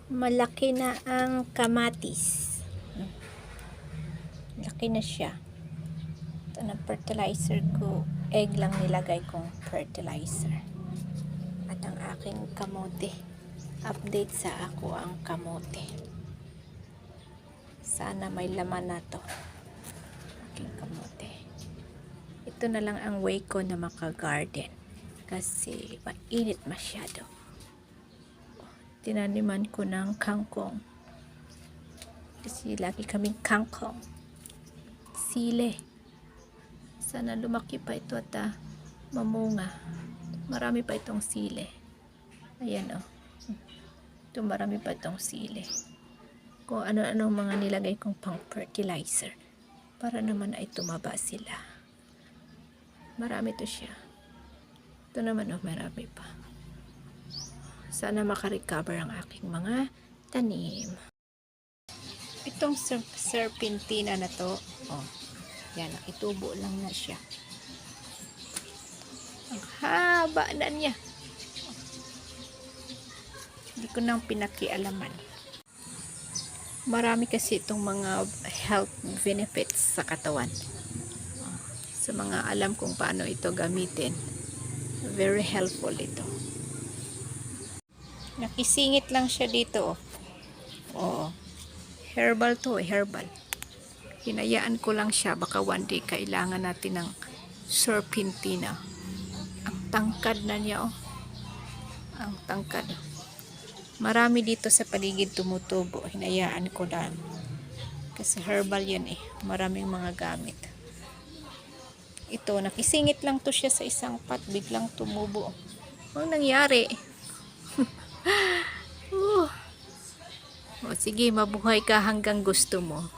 Malaki na ang kamatis. Laki na siya. Ito na fertilizer ko. Egg lang nilagay kong fertilizer. At ang aking kamote. Update sa ako ang kamote. Sana may laman na to. Aking kamote. Ito na lang ang way ko na maka-garden. Kasi mainit masyado. Tinaniman ko ng kangkong. Kasi lagi kaming kangkong. Sile. Sana lumaki pa ito at mamunga. Marami pa itong sile. Ayan o. Ito marami pa itong sile. Kung ano-ano mga nilagay kong pang fertilizer. Para naman ay tumaba sila. Marami to siya. Ito naman o, marami pa. Sana makarecover ang aking mga tanim. Itong serpentina na to, oh, yan, nakitubo lang na siya. Ang haba na niya. Hindi ko nang pinakialaman. Marami kasi itong mga health benefits sa katawan. Sa mga alam kung paano ito gamitin. Very helpful ito. Nakisingit lang siya dito. Oo. Herbal to, herbal. Hinayaan ko lang siya. Baka one day kailangan natin ng serpentina. Ang tangkad na niya, oh. Ang tangkad. Marami dito sa paligid tumutubo. Hinayaan ko lang. Kasi herbal yan eh. Maraming mga gamit. Ito, nakisingit lang to siya sa isang pot. Biglang tumubo. Ang nangyari? O sige, mabuhay ka hanggang gusto mo.